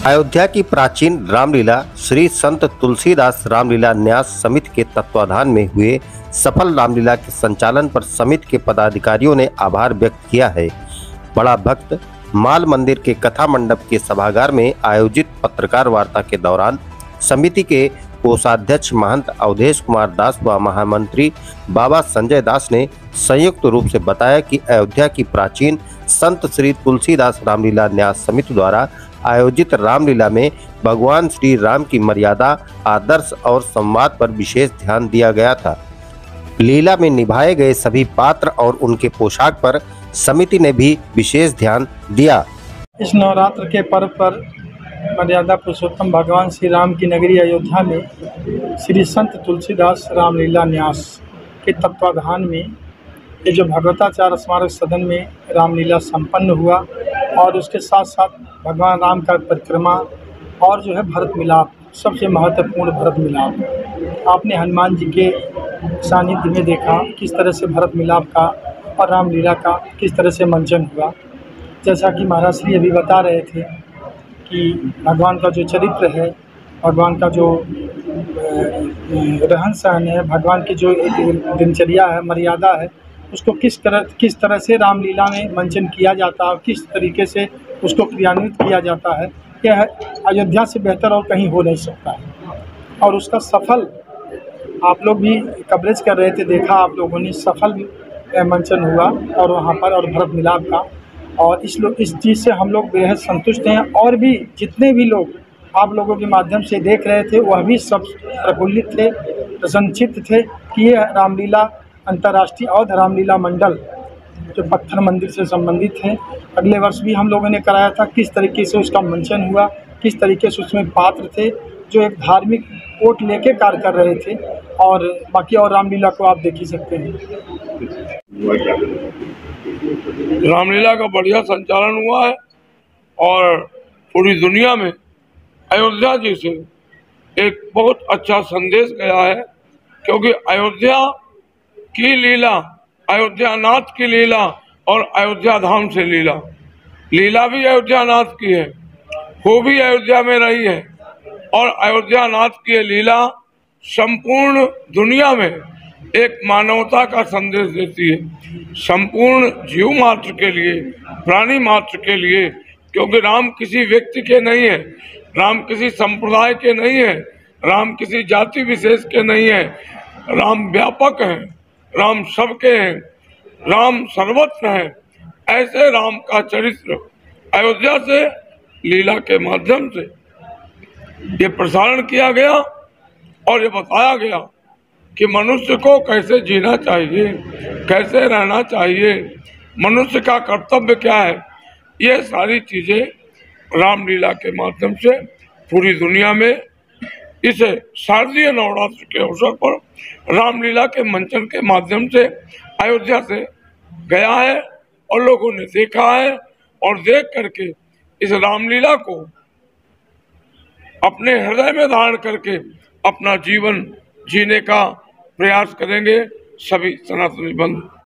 अयोध्या की प्राचीन रामलीला श्री संत तुलसीदास रामलीला न्यास समिति के तत्वाधान में हुए सफल रामलीला के संचालन पर समिति के पदाधिकारियों ने आभार व्यक्त किया है। बड़ा भक्त माल मंदिर के कथा मंडप के सभागार में आयोजित पत्रकार वार्ता के दौरान समिति के कोषाध्यक्ष महंत अवधेश कुमार दास व महामंत्री बाबा संजय दास ने संयुक्त रूप से बताया कि अयोध्या की प्राचीन संत श्री तुलसीदास रामलीला न्यास समिति द्वारा आयोजित रामलीला में भगवान श्री राम की मर्यादा, आदर्श और संवाद पर विशेष ध्यान दिया गया था। लीला में निभाए गए सभी पात्र और उनके पोशाक पर समिति ने भी विशेष ध्यान दिया। इस नवरात्र के पर्व पर मर्यादा पुरुषोत्तम भगवान श्री राम की नगरी अयोध्या में श्री संत तुलसीदास रामलीला न्यास के तत्वाधान में ये जो भगवताचार्य स्मारक सदन में रामलीला संपन्न हुआ और उसके साथ साथ भगवान राम का परिक्रमा और जो है भरत मिलाप, सबसे महत्वपूर्ण भरत मिलाप आपने हनुमान जी के सानिध्य में देखा किस तरह से भरत मिलाप का और रामलीला का किस तरह से मंचन हुआ। जैसा कि महाराज श्री अभी बता रहे थे कि भगवान का जो चरित्र है, भगवान का जो रहन सहन है, भगवान की जो दिनचर्या है, मर्यादा है, उसको किस तरह से रामलीला में मंचन किया जाता है, किस तरीके से उसको क्रियान्वित किया जाता है, यह अयोध्या से बेहतर और कहीं हो नहीं सकता है। और उसका सफल आप लोग भी कवरेज कर रहे थे, देखा आप लोगों ने, सफल मंचन हुआ और वहाँ पर और भरत मिलाप का, और इस चीज़ से हम लोग बेहद संतुष्ट हैं। और भी जितने भी लोग आप लोगों के माध्यम से देख रहे थे वह भी सब प्रफुल्लित थे, प्रसन्नचित्त थे कि ये रामलीला अंतर्राष्ट्रीय अवध रामलीला मंडल जो पत्थर मंदिर से संबंधित है, अगले वर्ष भी हम लोगों ने कराया था। किस तरीके से उसका मंचन हुआ, किस तरीके से उसमें पात्र थे जो एक धार्मिक कोट लेके कार्य कर रहे थे, और बाकी और रामलीला को आप देख ही सकते हैं। रामलीला का बढ़िया संचालन हुआ है और पूरी दुनिया में अयोध्या जी से एक बहुत अच्छा संदेश गया है, क्योंकि अयोध्या की लीला, अयोध्या नाथ की लीला और अयोध्या धाम से लीला, लीला भी अयोध्या नाथ की है, वो भी अयोध्या में रही है, और अयोध्या नाथ की लीला संपूर्ण दुनिया में एक मानवता का संदेश देती है, संपूर्ण जीव मात्र के लिए, प्राणी मात्र के लिए, क्योंकि राम किसी व्यक्ति के नहीं है, राम किसी संप्रदाय के नहीं है, राम किसी जाति विशेष के नहीं है, राम व्यापक है, राम सबके हैं, राम सर्वत्र है। ऐसे राम का चरित्र अयोध्या से लीला के माध्यम से ये प्रसारण किया गया और ये बताया गया कि मनुष्य को कैसे जीना चाहिए, कैसे रहना चाहिए, मनुष्य का कर्तव्य क्या है। ये सारी चीजें रामलीला के माध्यम से पूरी दुनिया में इस शारदीय नवरात्र के अवसर पर रामलीला के मंचन के माध्यम से अयोध्या से गया है और लोगों ने देखा है, और देख करके इस रामलीला को अपने हृदय में धारण करके अपना जीवन जीने का प्रयास करेंगे सभी सनातनी बंधु।